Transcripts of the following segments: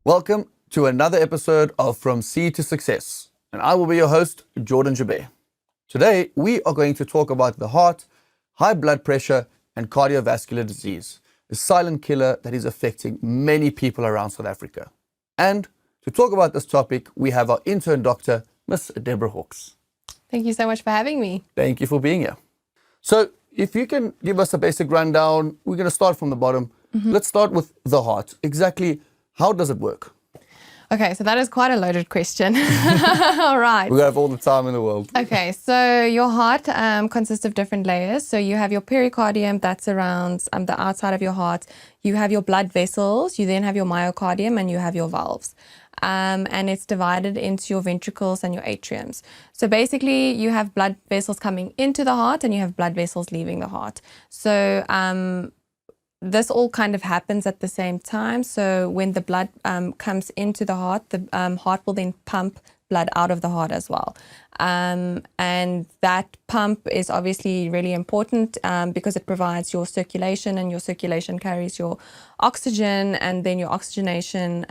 Welcome to another episode of From Seed to Success, and I will be your host, Jordan Joubert. Today, we are going to talk about the heart, high blood pressure, and cardiovascular disease, a silent killer that is affecting many people around South Africa. And to talk about this topic, we have our intern doctor, Miss Debra Hawks. Thank you so much for having me. Thank you for being here. So, if you can give us a basic rundown, we're going to start from the bottom. Let's start with the heart. Exactly how does it work? Okay, so that is quite a loaded question. All right. We have all the time in the world. Okay, so your heart consists of different layers. So you have your pericardium that's around the outside of your heart. You have your blood vessels. You then have your myocardium and you have your valves. And it's divided into your ventricles and your atriums. So basically, you have blood vessels coming into the heart and you have blood vessels leaving the heart. So this all kind of happens at the same time. So when the blood comes into the heart will then pump blood out of the heart as well. And that pump is obviously really important because it provides your circulation, and your circulation carries your oxygen, and then your oxygenation,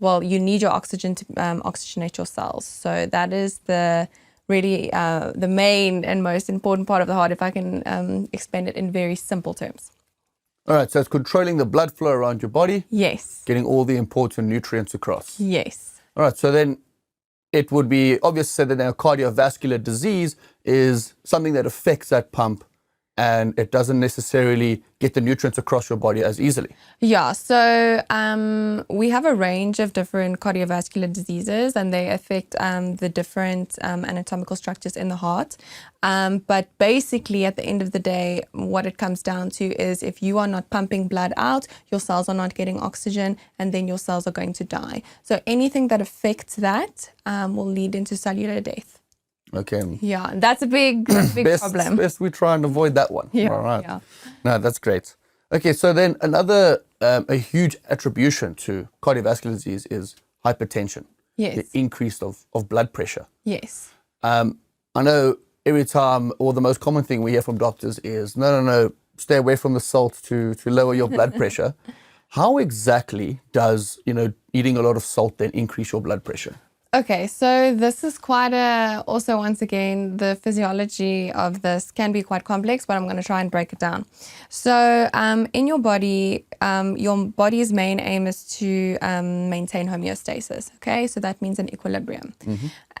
you need your oxygen to oxygenate your cells. So that is the main and most important part of the heart, if I can explain it in very simple terms. All right, so it's controlling the blood flow around your body. Yes. Getting all the important nutrients across. Yes. All right, so then it would be obvious to say that now cardiovascular disease is something that affects that pump, and it doesn't necessarily get the nutrients across your body as easily. Yeah, so we have a range of different cardiovascular diseases, and they affect the different anatomical structures in the heart. But basically, at the end of the day, what it comes down to is if you are not pumping blood out, your cells are not getting oxygen, and then your cells are going to die. So anything that affects that will lead into cellular death. Okay. Yeah, that's a big problem. Best we try and avoid that one. Yeah, all right. yeah. No, that's great. Okay, so then another a huge attribution to cardiovascular disease is hypertension. Yes. The increase of blood pressure. Yes. I know every time, or the most common thing we hear from doctors is, no, stay away from the salt to lower your blood pressure. How exactly does, eating a lot of salt then increase your blood pressure? Okay, so this is also once again, the physiology of this can be quite complex, but I'm going to try and break it down. So in your body's main aim is to maintain homeostasis, okay? So that means an equilibrium.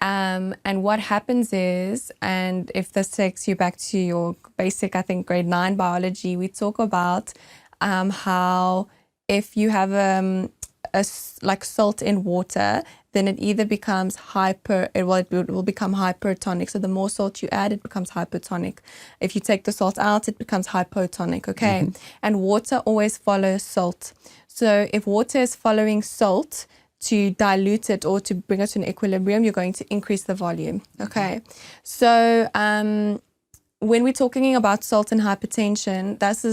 And what happens is, and if this takes you back to your basic, I think, grade 9 biology, we talk about how if you have like salt in water, then it either becomes it will become hypertonic. So the more salt you add, it becomes hypertonic. If you take the salt out, it becomes hypotonic, okay? And water always follows salt. So if water is following salt to dilute it or to bring it to an equilibrium, you're going to increase the volume, okay? So when we're talking about salt and hypertension, this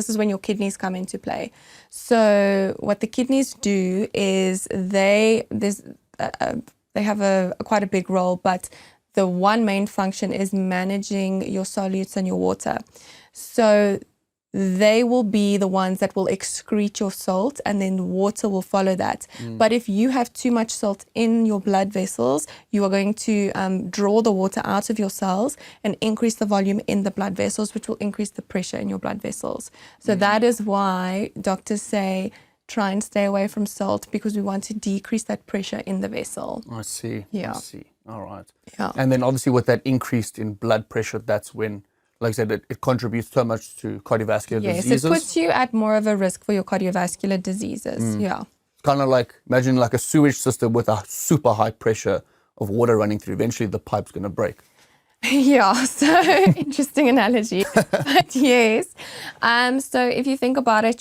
is when your kidneys come into play. So what the kidneys do is they have quite a big role, but the one main function is managing your solutes and your water. So they will be the ones that will excrete your salt, and then water will follow that. But if you have too much salt in your blood vessels, you are going to draw the water out of your cells and increase the volume in the blood vessels, which will increase the pressure in your blood vessels. So that is why doctors say try and stay away from salt, because we want to decrease that pressure in the vessel. I see. Yeah. I see. All right. Yeah. And then obviously with that increase in blood pressure, that's when, like I said, it contributes so much to cardiovascular diseases. Yes, it puts you at more of a risk for your cardiovascular diseases. Yeah. Kind of like, imagine like a sewage system with a super high pressure of water running through. Eventually the pipe's going to break. Yeah, so interesting analogy. But yes. So if you think about it,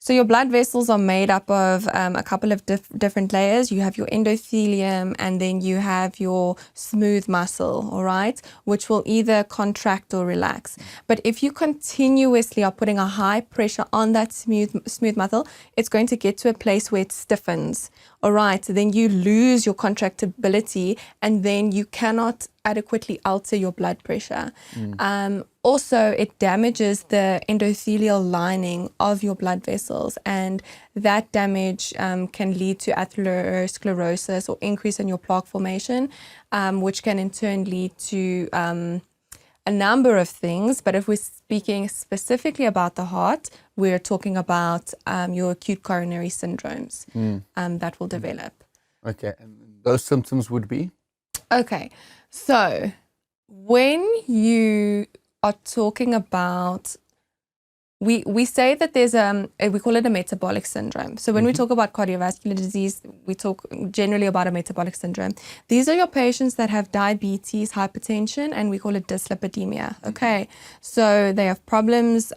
your blood vessels are made up of a couple of different layers. You have your endothelium, and then you have your smooth muscle, all right, which will either contract or relax. But if you continuously are putting a high pressure on that smooth muscle, it's going to get to a place where it stiffens, All right, so then you lose your contractibility, and then you cannot adequately alter your blood pressure. Also, it damages the endothelial lining of your blood vessels, and that damage can lead to atherosclerosis or increase in your plaque formation, which can in turn lead to a number of things. But if we're speaking specifically about the heart, we're talking about your acute coronary syndromes that will develop. Okay, and those symptoms would be? Okay, so when you are talking about, we say that there's we call it a metabolic syndrome. So when we talk about cardiovascular disease, we talk generally about a metabolic syndrome. These are your patients that have diabetes, hypertension, and we call it dyslipidemia. Okay, so they have problems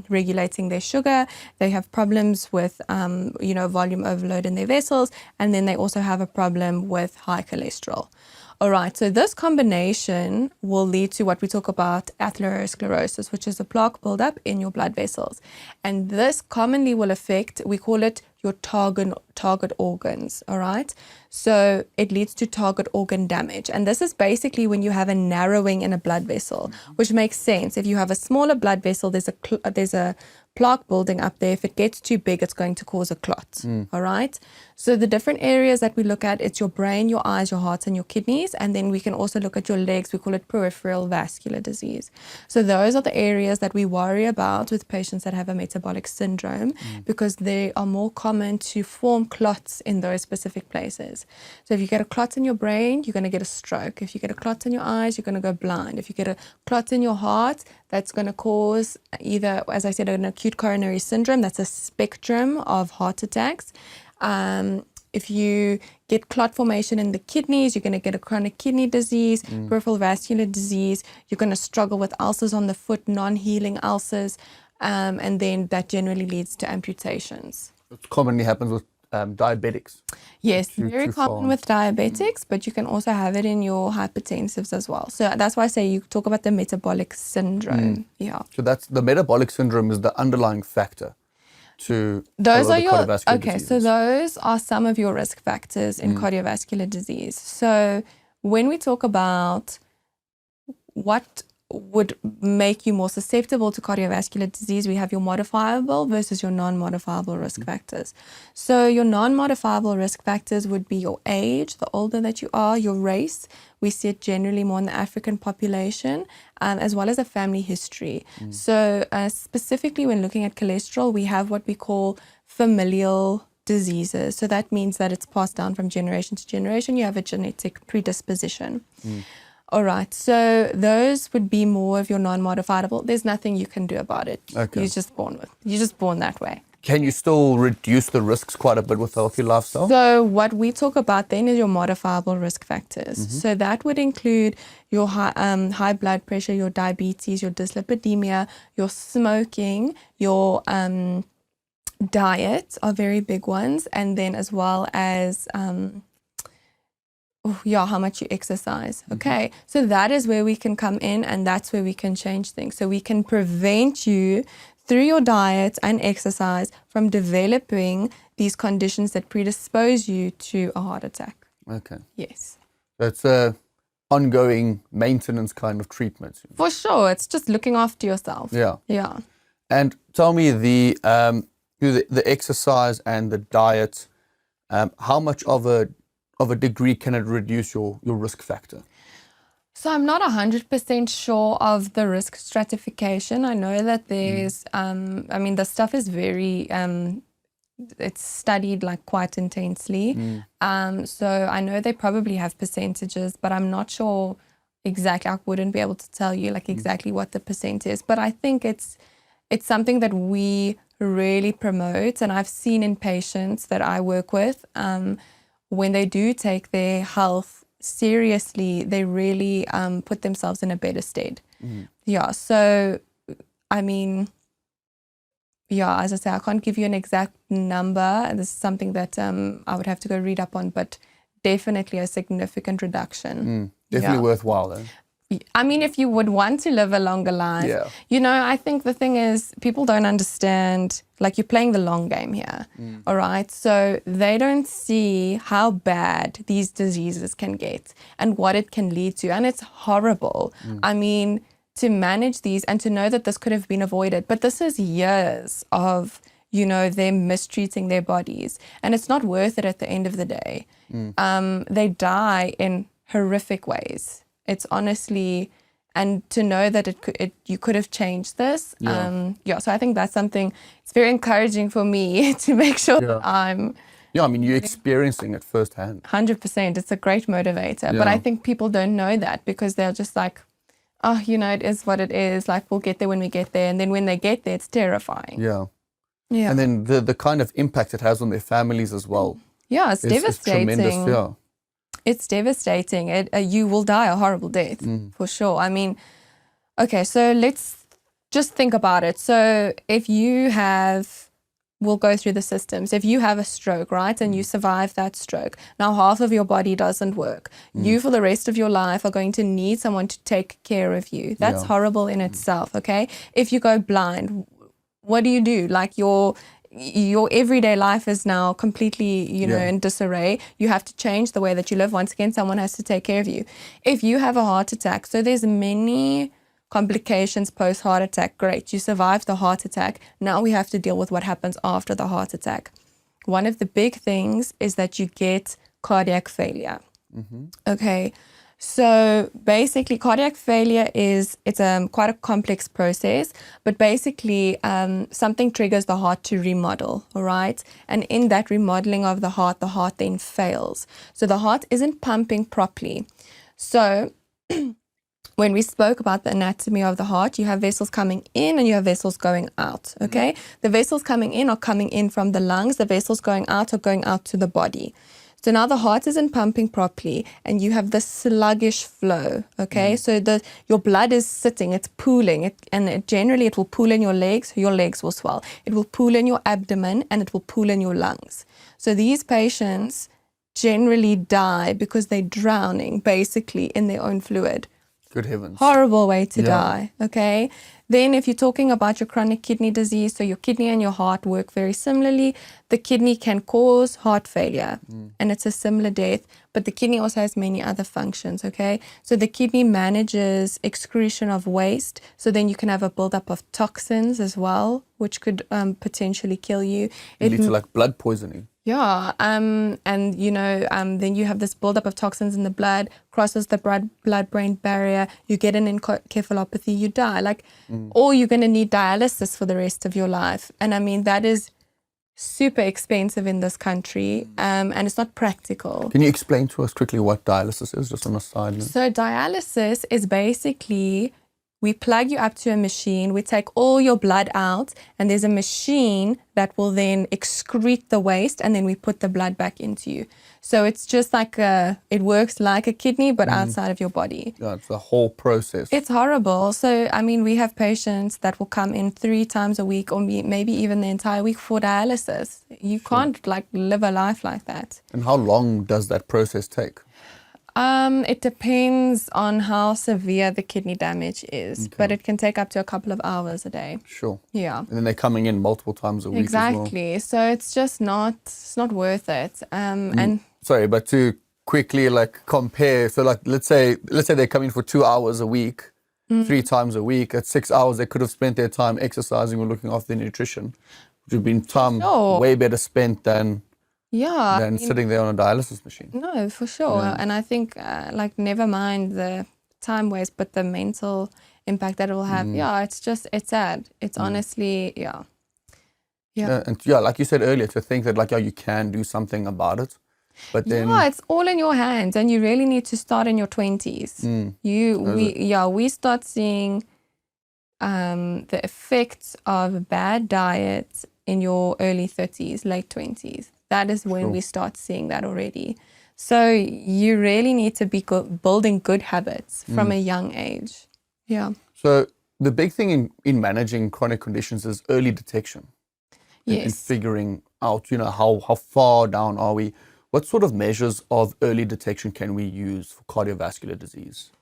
regulating their sugar. They have problems with volume overload in their vessels, and then they also have a problem with high cholesterol. All right, so this combination will lead to what we talk about atherosclerosis, which is a plaque buildup in your blood vessels. And this commonly will affect, we call it your target organs, all right? So it leads to target organ damage. And this is basically when you have a narrowing in a blood vessel, which makes sense. If you have a smaller blood vessel, there's a plaque building up there. If it gets too big, it's going to cause a clot, all right? So the different areas that we look at, it's your brain, your eyes, your heart, and your kidneys. And then we can also look at your legs. We call it peripheral vascular disease. So those are the areas that we worry about with patients that have a metabolic syndrome, because they are more common to form clots in those specific places. So if you get a clot in your brain, you're going to get a stroke. If you get a clot in your eyes, you're going to go blind. If you get a clot in your heart, that's going to cause either, as I said, an acute coronary syndrome. That's a spectrum of heart attacks. If you get clot formation in the kidneys, you're going to get a chronic kidney disease, peripheral vascular disease. You're going to struggle with ulcers on the foot, non-healing ulcers, and then that generally leads to amputations. It commonly happens with diabetics. Yes, very common with diabetics, but you can also have it in your hypertensives as well. So that's why I say you talk about the metabolic syndrome. Yeah. So that's the metabolic syndrome is the underlying factor to those are your cardiovascular okay. diseases. So those are some of your risk factors in cardiovascular disease. So when we talk about what would make you more susceptible to cardiovascular disease, we have your modifiable versus your non-modifiable risk factors. So your non-modifiable risk factors would be your age, the older that you are, your race. We see it generally more in the African population, as well as a family history. So specifically when looking at cholesterol, we have what we call familial diseases. So that means that it's passed down from generation to generation. You have a genetic predisposition. All right, so those would be more of your non-modifiable. There's nothing you can do about it. Okay. You're just born that way. Can you still reduce the risks quite a bit with a healthy lifestyle? So what we talk about then is your modifiable risk factors. So that would include your high blood pressure, your diabetes, your dyslipidemia, your smoking, your diet are very big ones, and then as well as how much you exercise. Okay, so that is where we can come in, and that's where we can change things. So we can prevent you through your diet and exercise from developing these conditions that predispose you to a heart attack. Okay. Yes. That's a ongoing maintenance kind of treatment. For sure. It's just looking after yourself. Yeah. Yeah. And tell me the exercise and the diet, how much of a degree can it reduce your risk factor? So I'm not 100% sure of the risk stratification. I know that there's, the stuff is very, it's studied like quite intensely. So I know they probably have percentages, but I'm not sure exactly. I wouldn't be able to tell you like exactly what the percent is. But I think it's something that we really promote. And I've seen in patients that I work with, when they do take their health seriously, they really put themselves in a better stead. Yeah, so, as I say, I can't give you an exact number. This is something that I would have to go read up on, but definitely a significant reduction. Definitely worthwhile, though. I mean, if you would want to live a longer life, Yeah. you know, I think the thing is people don't understand, like you're playing the long game here, all right? So they don't see how bad these diseases can get and what it can lead to. And it's horrible. I mean, to manage these and to know that this could have been avoided. But this is years of, you know, them mistreating their bodies. And it's not worth it at the end of the day. They die in horrific ways. It's honestly, and to know that you could have changed this. So I think that's something, it's very encouraging for me to make sure that I'm... Yeah, I mean, you're experiencing it firsthand. 100%. It's a great motivator. But I think people don't know that because they're just like, oh, you know, it is what it is. Like, we'll get there when we get there. And then when they get there, it's terrifying. Yeah. Yeah. And then the kind of impact it has on their families as well. Yeah, it's devastating. It's tremendous, yeah. It's devastating. You will die a horrible death, for sure. I mean, okay, so let's just think about it. So if you we'll go through the systems. If you have a stroke, right, and you survive that stroke, now half of your body doesn't work. You, for the rest of your life, are going to need someone to take care of you. That's horrible in itself, okay? If you go blind, what do? Like your everyday life is now completely, you know, in disarray. You have to change the way that you live. Once again, someone has to take care of you. If you have a heart attack, so there's many complications post-heart attack. Great, you survived the heart attack. Now we have to deal with what happens after the heart attack. One of the big things is that you get cardiac failure. Okay. So basically, cardiac failure it's quite a complex process, but basically something triggers the heart to remodel, all right? And in that remodeling of the heart then fails. So the heart isn't pumping properly. So when we spoke about the anatomy of the heart, you have vessels coming in and you have vessels going out, okay? The vessels coming in are coming in from the lungs. The vessels going out are going out to the body. So now the heart isn't pumping properly and you have this sluggish flow, okay? So your blood is sitting, it's pooling, generally it will pool in your legs will swell. It will pool in your abdomen and it will pool in your lungs. So these patients generally die because they're drowning basically in their own fluid. Good heavens. Horrible way to die, okay? Then if you're talking about your chronic kidney disease, so your kidney and your heart work very similarly. The kidney can cause heart failure and it's a similar death, but the kidney also has many other functions, okay? So the kidney manages excretion of waste, so then you can have a buildup of toxins as well, which could potentially kill you. It leads to like blood poisoning. Yeah, and you know, then you have this buildup of toxins in the blood, crosses the blood-brain barrier, you get an encephalopathy, you die. Like, or you're going to need dialysis for the rest of your life. And I mean, that is super expensive in this country, and it's not practical. Can you explain to us quickly what dialysis is, just on a side note? So dialysis is basically, we plug you up to a machine, we take all your blood out, and there's a machine that will then excrete the waste, and then we put the blood back into you. So it's just like it works like a kidney, but outside of your body. Yeah, it's the whole process. It's horrible. So, I mean, we have patients that will come in 3 times a week or maybe even the entire week for dialysis. You can't like live a life like that. And how long does that process take? It depends on how severe the kidney damage is, but it can take up to a couple of hours a day. Sure. Yeah. And then they're coming in multiple times a week Exactly. as So it's just not worth it. And sorry, but to quickly like compare, so like let's say they're coming for 2 hours a week, 3 times a week. At 6 hours, they could have spent their time exercising or looking after their nutrition, which would have been time way better spent than sitting there on a dialysis machine. No, for sure. Yeah. And I think, like, never mind the time waste, but the mental impact that it will have. Yeah, it's sad. It's honestly, yeah. And like you said earlier, to think that, like, you can do something about it. But then... Yeah, it's all in your hands, and you really need to start in your 20s. We start seeing the effects of bad diet in your early 30s, late 20s. That is when we start seeing that already. So you really need to be building good habits from a young age. Yeah. So the big thing in managing chronic conditions is early detection. Yes. And figuring out, how far down are we? What sort of measures of early detection can we use for cardiovascular disease?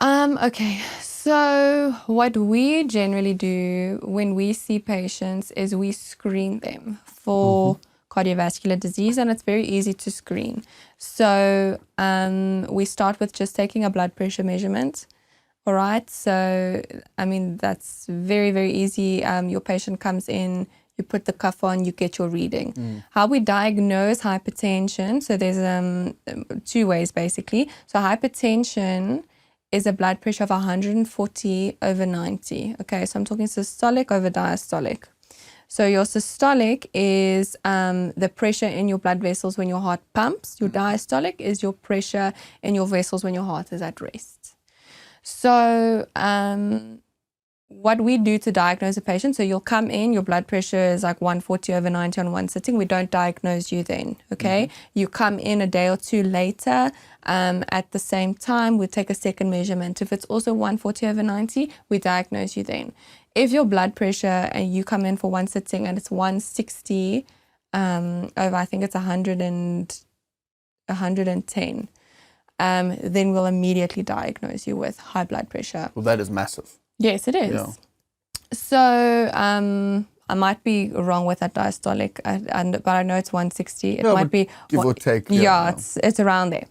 Okay, so what we generally do when we see patients is we screen them for cardiovascular disease, and it's very easy to screen. So we start with just taking a blood pressure measurement. All right, so I mean, that's very, very easy. Your patient comes in, you put the cuff on, you get your reading. How we diagnose hypertension, so there's two ways basically. So hypertension is a blood pressure of 140 over 90. Okay, so I'm talking systolic over diastolic. So your systolic is the pressure in your blood vessels when your heart pumps. Your diastolic is your pressure in your vessels when your heart is at rest. So what we do to diagnose a patient, so you'll come in, your blood pressure is like 140 over 90 on one sitting. We don't diagnose you then, okay? You come in a day or two later. At the same time, we take a second measurement. If it's also 140 over 90, we diagnose you then. If your blood pressure and you come in for one sitting and it's 160 over, I think it's 110, then we'll immediately diagnose you with high blood pressure. Well, that is massive. Yes, it is. Yeah. So I might be wrong with that diastolic, but I know it's 160. It might be give or take. Yeah, it's around there.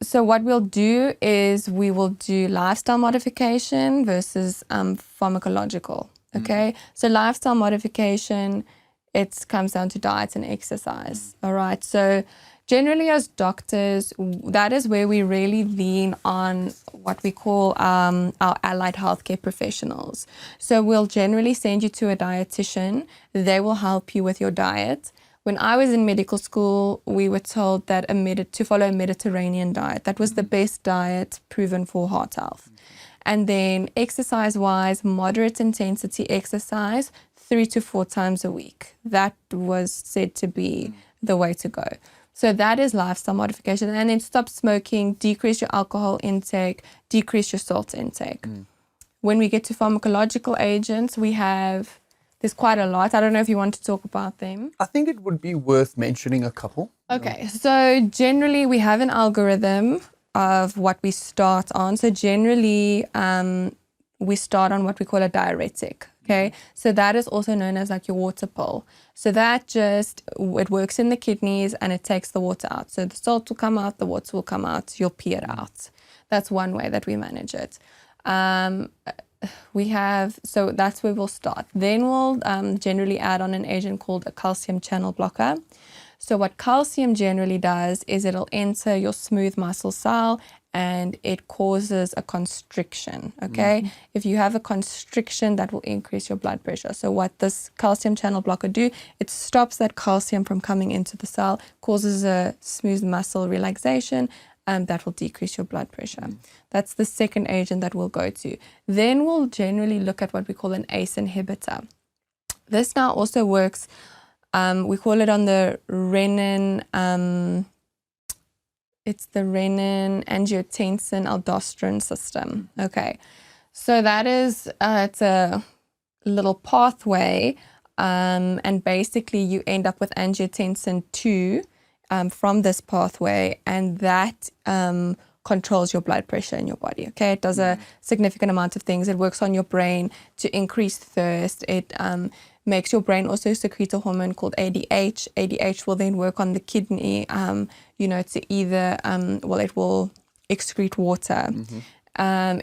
So what we'll do is we will do lifestyle modification versus pharmacological. Okay, so lifestyle modification, it comes down to diet and exercise. All right, so generally as doctors, that is where we really lean on what we call our allied healthcare professionals. So we'll generally send you to a dietitian. They will help you with your diet. When I was in medical school, we were told that to follow a Mediterranean diet. That was the best diet proven for heart health. And then exercise-wise, moderate intensity exercise, 3 to 4 times a week. That was said to be the way to go. So that is lifestyle modification. And then stop smoking, decrease your alcohol intake, decrease your salt intake. When we get to pharmacological agents, there's quite a lot. I don't know if you want to talk about them. I think it would be worth mentioning a couple. Okay, so generally we have an algorithm of what we start on. So generally we start on what we call a diuretic. Okay, so that is also known as like your water pill. So that it works in the kidneys and it takes the water out. So the salt will come out, the water will come out, you'll pee it out. That's one way that we manage it. So that's where we'll start. Then we'll generally add on an agent called a calcium channel blocker. So what calcium generally does is it'll enter your smooth muscle cell and it causes a constriction, okay? If you have a constriction, that will increase your blood pressure. So what this calcium channel blocker do, it stops that calcium from coming into the cell, causes a smooth muscle relaxation, and that will decrease your blood pressure. That's the second agent that we'll go to. Then we'll generally look at what we call an ACE inhibitor. This now also works, we call it on the renin, it's the renin-angiotensin-aldosterone system. Okay, so that is, it's a little pathway, and basically you end up with angiotensin 2 from this pathway, and that controls your blood pressure in your body. Okay, it does a significant amount of things. It works on your brain to increase thirst. It makes your brain also secrete a hormone called ADH. ADH will then work on the kidney, to either, it will excrete water.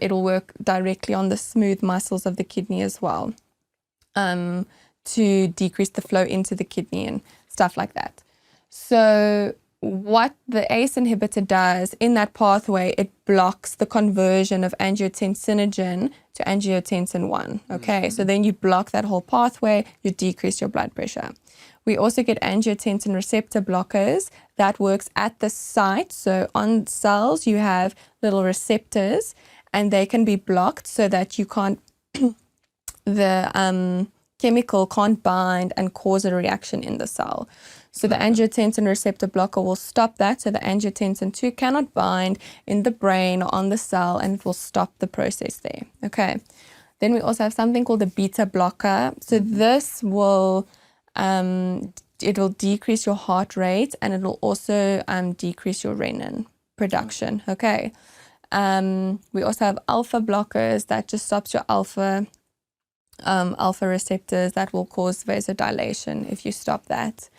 It'll work directly on the smooth muscles of the kidney as well, to decrease the flow into the kidney and stuff like that. So what the ACE inhibitor does in that pathway, it blocks the conversion of angiotensinogen to angiotensin 1. Okay, so then you block that whole pathway, you decrease your blood pressure. We also get angiotensin receptor blockers that works at the site. So on cells, you have little receptors and they can be blocked so that you can't, the chemical can't bind and cause a reaction in the cell. So the angiotensin receptor blocker will stop that. So the angiotensin 2 cannot bind in the brain or on the cell, and it will stop the process there. Okay. Then we also have something called the beta blocker. So this will, it will decrease your heart rate, and it will also decrease your renin production. Okay. We also have alpha blockers that just stops your alpha receptors that will cause vasodilation if you stop that.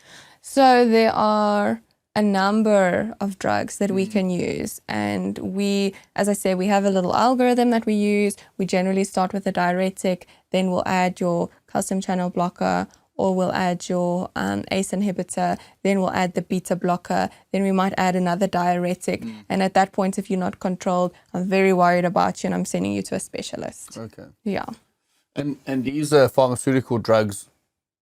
So there are a number of drugs that we can use, and we, as I say, we have a little algorithm that we use. We generally start with a diuretic, then we'll add your calcium channel blocker, or we'll add your ACE inhibitor, then we'll add the beta blocker, then we might add another diuretic. And at that point, if you're not controlled, I'm very worried about you and I'm sending you to a specialist. Okay. Yeah. And these pharmaceutical drugs,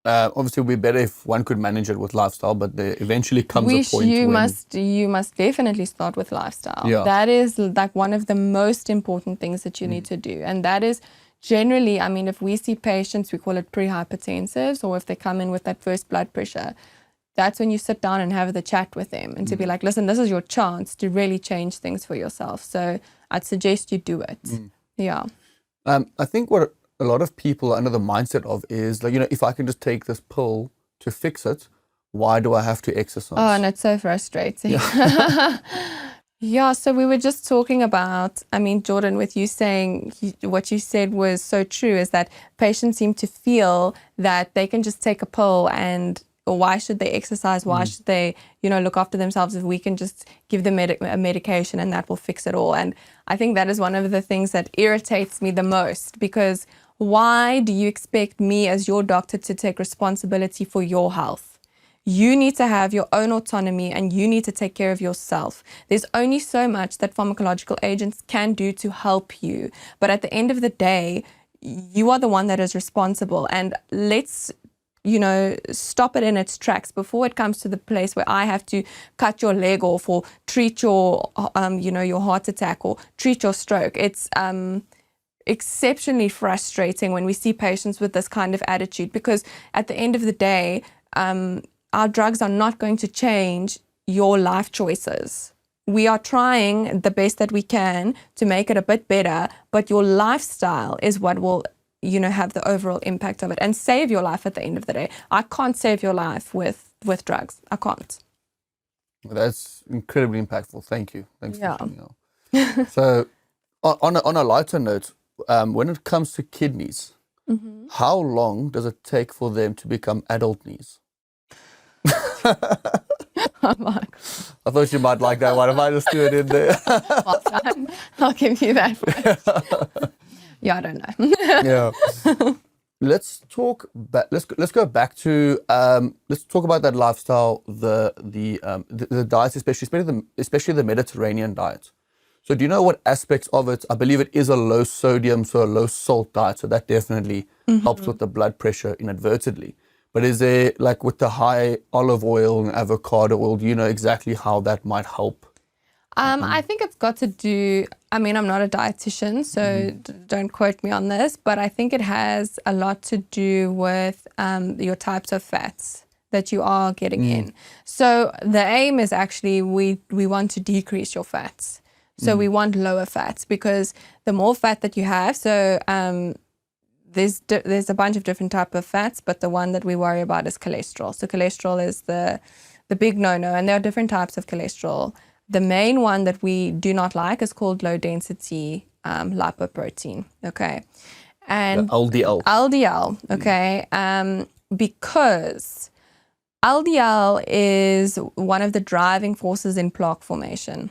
obviously, it would be better if one could manage it with lifestyle, but there eventually comes a point you when... you must definitely start with lifestyle. Yeah. That is like one of the most important things that you need to do. And that is generally, I mean, if we see patients, we call it pre-hypertensives, or if they come in with that first blood pressure, that's when you sit down and have the chat with them and to be like, listen, this is your chance to really change things for yourself. So I'd suggest you do it. Yeah. I think what a lot of people are under the mindset of is like, if I can just take this pill to fix it, why do I have to exercise? Oh, and it's so frustrating. Yeah, so we were just talking about, I mean, Jordan, with you saying what you said was so true, is that patients seem to feel that they can just take a pill and why should they exercise? Why should they, look after themselves if we can just give them a medication and that will fix it all? And I think that is one of the things that irritates me the most, because why do you expect me as your doctor to take responsibility for your health? You need to have your own autonomy and you need to take care of yourself. There's only so much that pharmacological agents can do to help you. But at the end of the day, you are the one that is responsible. And let's, stop it in its tracks before it comes to the place where I have to cut your leg off or treat your, your heart attack or treat your stroke. It's exceptionally frustrating when we see patients with this kind of attitude, because at the end of the day, our drugs are not going to change your life choices. We are trying the best that we can to make it a bit better, but your lifestyle is what will, have the overall impact of it and save your life at the end of the day. I can't save your life with drugs. I can't. That's incredibly impactful. Thank you. Thanks for sharing. So, on a lighter note, when it comes to kidneys, how long does it take for them to become adult knees? I'm like, I thought you might like that one. If I just do it in there. well done. I'll give you that one. Yeah, I don't know. Yeah. Let's talk back. Let's go back to let's talk about that lifestyle, the diets, especially the Mediterranean diet. So do you know what aspects of it? I believe it is a low sodium, so a low salt diet. So that definitely helps with the blood pressure inadvertently. But is there, like with the high olive oil and avocado oil, do you know exactly how that might help? I think it's got to do, I mean, I'm not a dietitian, so don't quote me on this, but I think it has a lot to do with your types of fats that you are getting in. So the aim is actually we want to decrease your fats. So we want lower fats, because the more fat that you have, so there's a bunch of different type of fats, but the one that we worry about is cholesterol. So cholesterol is the big no-no, and there are different types of cholesterol. The main one that we do not like is called low density lipoprotein. Okay, and the LDL. LDL. Okay, because LDL is one of the driving forces in plaque formation,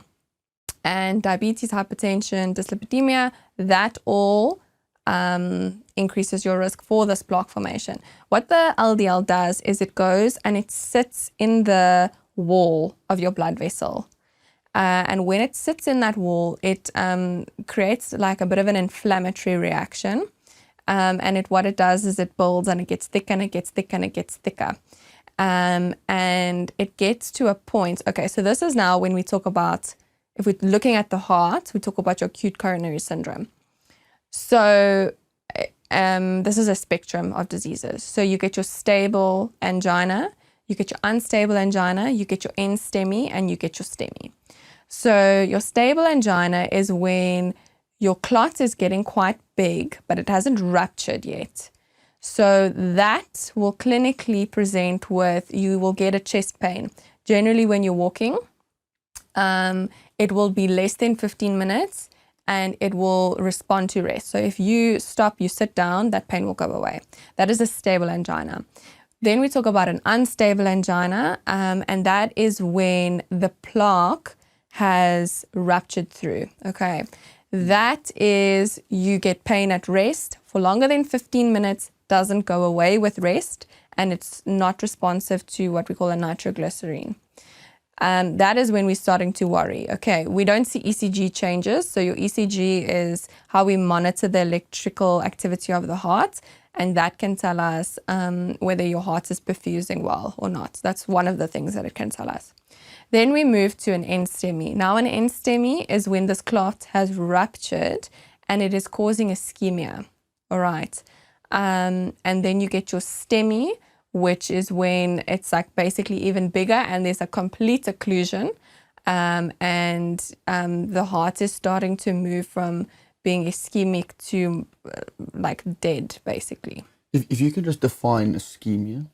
and diabetes, hypertension, dyslipidemia, that all increases your risk for this plaque formation. What the LDL does is it goes and it sits in the wall of your blood vessel. And when it sits in that wall, it creates like a bit of an inflammatory reaction. And what it does is it builds and it gets thicker and it gets thicker and it gets thicker. And it gets to a point, okay, so this is now when we talk about, if we're looking at the heart, we talk about your acute coronary syndrome. So this is a spectrum of diseases. So you get your stable angina, you get your unstable angina, you get your NSTEMI, and you get your STEMI. So your stable angina is when your clot is getting quite big, but it hasn't ruptured yet. So that will clinically present with, you will get a chest pain. Generally when you're walking, it will be less than 15 minutes and it will respond to rest. So if you stop, you sit down, that pain will go away. That is a stable angina. Then we talk about an unstable angina, and that is when the plaque has ruptured through, okay? That is, you get pain at rest for longer than 15 minutes, doesn't go away with rest, and it's not responsive to what we call a nitroglycerine. That is when we're starting to worry. Okay, we don't see ECG changes. So your ECG is how we monitor the electrical activity of the heart, and that can tell us whether your heart is perfusing well or not. That's one of the things that it can tell us. Then we move to an NSTEMI. Now an NSTEMI is when this clot has ruptured and it is causing ischemia. All right. And then you get your STEMI, which is when it's like basically even bigger and there's a complete occlusion, and the heart is starting to move from being ischemic to like dead, basically. If you could just define ischemia.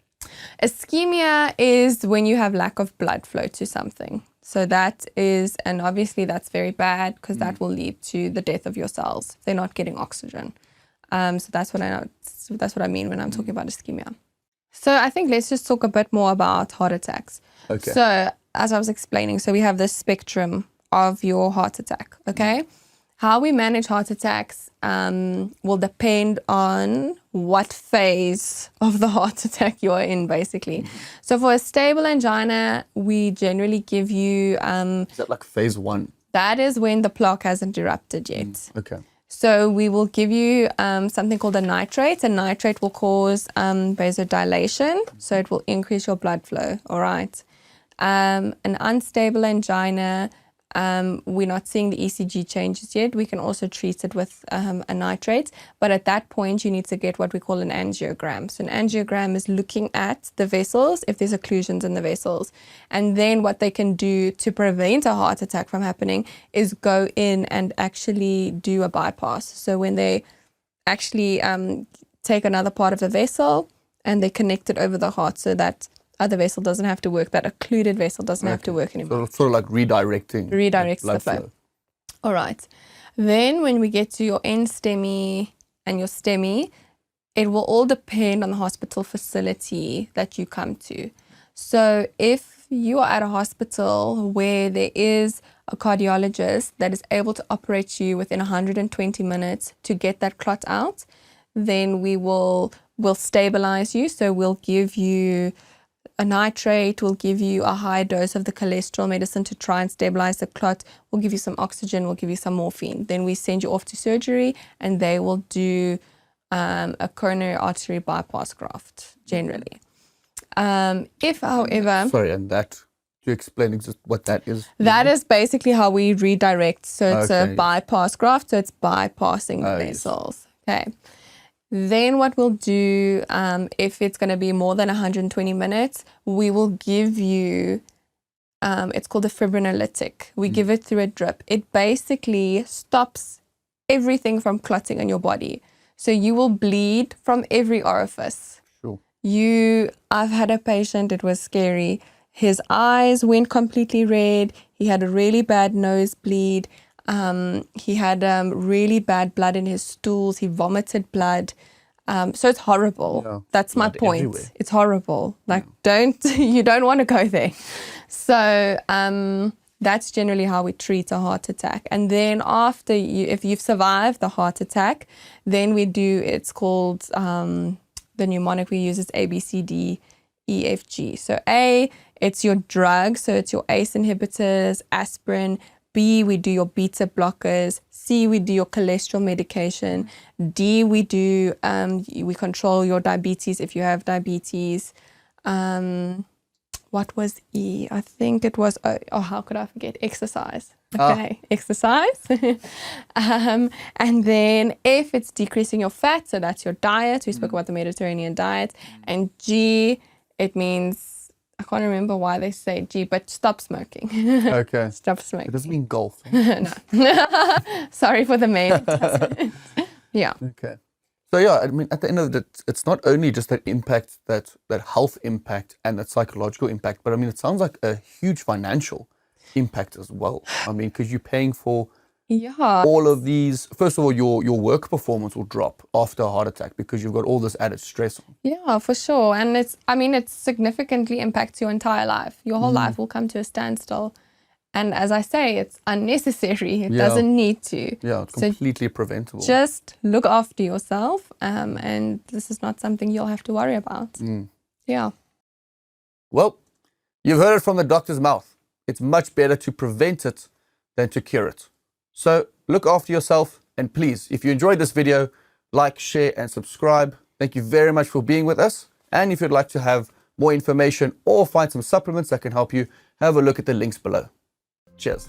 Ischemia is when you have lack of blood flow to something. So that is, and obviously that's very bad because that will lead to the death of your cells. They're not getting oxygen. So that's what I mean when I'm talking about ischemia. So I think let's just talk a bit more about heart attacks. Okay. So as I was explaining, so we have this spectrum of your heart attack, okay? How we manage heart attacks will depend on what phase of the heart attack you're in, basically. So for a stable angina, we generally give you... Is that like phase 1? That is when the plaque hasn't erupted yet. Okay. So we will give you something called a nitrate. A nitrate will cause vasodilation, so it will increase your blood flow, all right? An unstable angina, we're not seeing the ECG changes yet. We can also treat it with a nitrate, but at that point you need to get what we call an angiogram. So an angiogram is looking at the vessels, if there's occlusions in the vessels. And then what they can do to prevent a heart attack from happening is go in and actually do a bypass. So when they actually take another part of the vessel and they connect it over the heart so that other vessel doesn't have to work, that occluded vessel doesn't have to work anymore. So sort of like redirecting. Redirects the flow. All right. Then when we get to your NSTEMI and your STEMI, it will all depend on the hospital facility that you come to. So if you are at a hospital where there is a cardiologist that is able to operate you within 120 minutes to get that clot out, then we'll stabilize you. So we'll give you a nitrate, will give you a high dose of the cholesterol medicine to try and stabilize the clot. We'll give you some oxygen, we'll give you some morphine. Then we send you off to surgery and they will do a coronary artery bypass graft, generally. If, however... Sorry, and that, to explain what that is? That is basically how we redirect. So it's a bypass graft, so it's bypassing the vessels. Yes. Okay. Then what we'll do, if it's going to be more than 120 minutes, we will give you, it's called a fibrinolytic. We give it through a drip. It basically stops everything from clotting in your body. So you will bleed from every orifice. Sure. I've had a patient, it was scary. His eyes went completely red. He had a really bad nosebleed. He had really bad blood in his stools. He vomited blood. So it's horrible. Yeah, that's my point. Everywhere. It's horrible. Like, you don't want to go there. So that's generally how we treat a heart attack. And then after if you've survived the heart attack, then we do, it's called, the mnemonic we use is A, B, C, D, E, F, G. So A, it's your drug. So it's your ACE inhibitors, aspirin. B, we do your beta blockers. C, we do your cholesterol medication. D, we do, we control your diabetes if you have diabetes. What was E? I think it was, how could I forget? Exercise. Okay, exercise. And then F, it's decreasing your fat. So that's your diet. We spoke about the Mediterranean diet. And G, it means, I can't remember why they say G, but stop smoking. Okay. Stop smoking. It doesn't mean golf. No. Sorry for the men. Yeah. Okay. So yeah, I mean, at the end of it, it's not only just that impact, that health impact and that psychological impact, but I mean, it sounds like a huge financial impact as well. I mean, because you're paying for Yeah. all of these. First of all, your work performance will drop after a heart attack because you've got all this added stress on. Yeah, for sure. And it significantly impacts your entire life. Your whole life will come to a standstill. And as I say, it's unnecessary. It doesn't need to. Yeah, it's completely preventable. Just look after yourself. And this is not something you'll have to worry about. Yeah. Well, you've heard it from the doctor's mouth. It's much better to prevent it than to cure it. So look after yourself. And please, if you enjoyed this video, like, share, and subscribe. Thank you very much for being with us. And if you'd like to have more information or find some supplements that can help you, have a look at the links below. Cheers.